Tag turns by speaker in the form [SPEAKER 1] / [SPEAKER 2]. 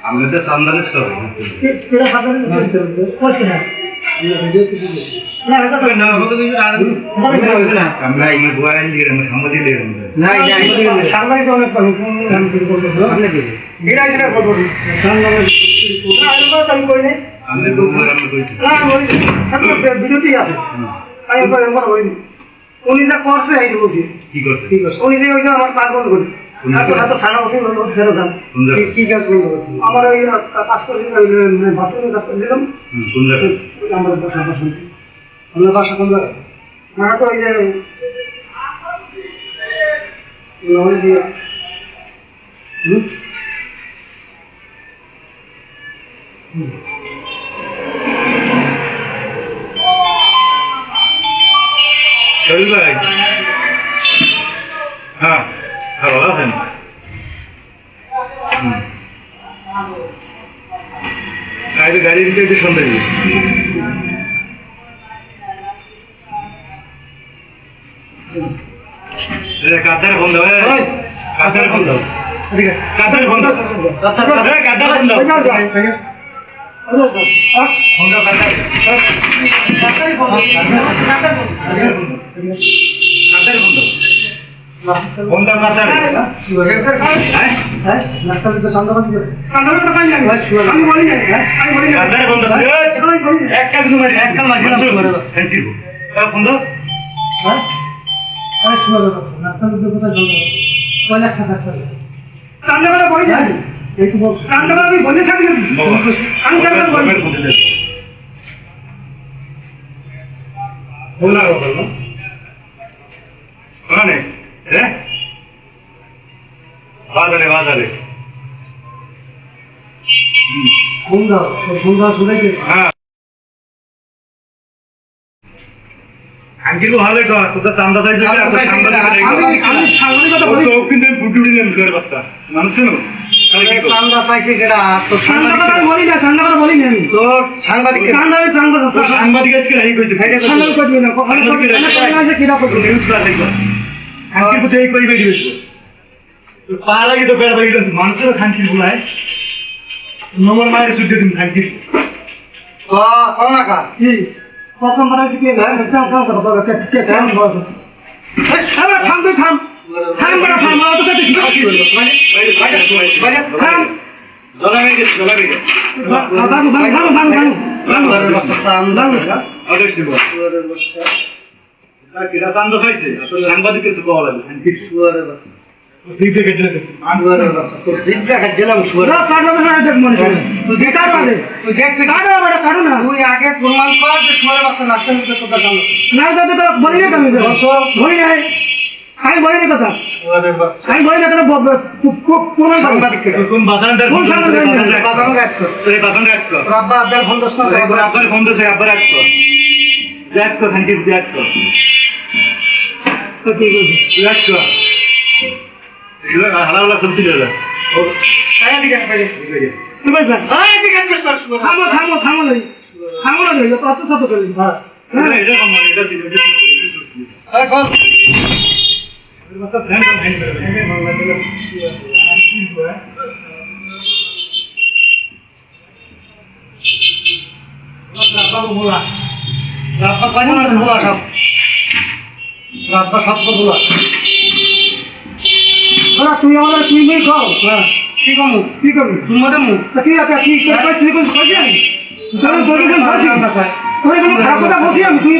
[SPEAKER 1] हमने तो सामने से करो
[SPEAKER 2] तेरा खाता नहीं कुछ ना ये वीडियो की ना ऐसा तो ना हो तो कुछ ना
[SPEAKER 1] আমরা এই মোবাইল দিয়ে আমরা সম্মতি দিয়ে
[SPEAKER 2] না সাংবাদিক তো অনেক কাম করতে আমরা কি এরা এরা করব সাংবাদিক না এরা কাম করে না
[SPEAKER 1] আমরা তো আমরা কইছি
[SPEAKER 2] না বলি আমরা বিরতি আছে আমি তো এমন হইনি উনি যা করছে এই বলছি
[SPEAKER 1] কি করতে
[SPEAKER 2] উনি যে ওই যে আমার কাজ বন্ধ করে তারপর হাতে থানা বসে বলল ফেরত দেন কি কাজ করবো আমার ওই কাজ করে বাথরুমে কাজ করে দিলাম
[SPEAKER 1] কোন জায়গায়
[SPEAKER 2] আমাদের বাসা আমাদের বাসা কোন জায়গায় না তো ওই যে নয় দিয়ে
[SPEAKER 1] চল ভাই হ্যাঁ ভালো আছেন গাড়ি দিতে একটু সন্ধ্যা দিয়ে কাতার বন্ধ কাতার বন্ধ কাতার বন্ধ কাতার বন্ধ বাজারে বাজারে হ্যাঁ আঙ্কিল ভালো তোদের চান্দা চাইছে মানুষ
[SPEAKER 2] চান্দা চাইছে কেডা তো সাংবাদিক বলি না চান্দা কথা বলি না আমি তো সাংবাদিক
[SPEAKER 1] সাংবাদিক আজকে এই কইতে
[SPEAKER 2] সাংবাদিক কইবে না কখন কইবে কিরা কইবে
[SPEAKER 1] নিউজ প্লাস একবার আঙ্কিল তো এই কইবে দিবে পা লাগি তো বের বাইরে মানুষের খানকি ভুলায় নম্বর মায়ের সুদ্ধ দিন খানকি
[SPEAKER 2] কোন না কি কখন মারা কি কাম করব কে কাম করব আরে থাম তো থাম থাম বড় থাম তো তো কি করব মানে থাম
[SPEAKER 1] জলাবে গেছে জলাবে গেছে কিরা চান্দা চাইছে সাংবাদিকের তো পাওয়া লাগবে খানকি সুয়ারের বাচ্চা সিদ্ধে গেছে
[SPEAKER 2] সুয়ারের বাচ্চা তো সিদ্ধে গেলাম সুয়ার না কাটো না দেখ মনে তুই দেখা পাবে তুই দেখ কাটো বড় কাটো না তুই আগে প্রমাণ কর যে সুয়ারের বাচ্চা নাচতে নিতে তোটা জানো না দাদা তো বলি না তুমি বলি না আমি বলি না কথা সুয়ারের বাচ্চা আমি বলি না কেন প্রমাণ সাংবাদিক
[SPEAKER 1] কোন বাজারদার
[SPEAKER 2] কোন সাংবাদিক বাজার রাখ
[SPEAKER 1] এই বাজার রাখ
[SPEAKER 2] রাব্বা আব্বার ফোন দছ না
[SPEAKER 1] আব্বার ফোন দছ আব্বার রাখ যাক তো খানকি যাক তো
[SPEAKER 2] তো ঠিক আছে
[SPEAKER 1] যাক তো এগুলো হালালা সবজি দাদা ও
[SPEAKER 2] আয় দিকে বাইরে তুমি বল আয় দিকে থামো থামো থামো লই থামো না লই তো অত সব করে হ্যাঁ
[SPEAKER 1] এটা কম এটা ছিল
[SPEAKER 2] আয় বল
[SPEAKER 1] मतलब फ्रेंड और हैंड कर रहे हैं रास्ता को बोला
[SPEAKER 2] রাব্বা পানি না বলা সব রাব্বা সব তো বলা ওরা তুই আমাদের তুই নেই খাও কি করবো কি করবি তুমি মধ্যে মুখ কি আছে কি তুই কোন খাই যাবি তুই কোন খাই যাবি তুই কোন খারাপ কথা বলছিস আমি তুই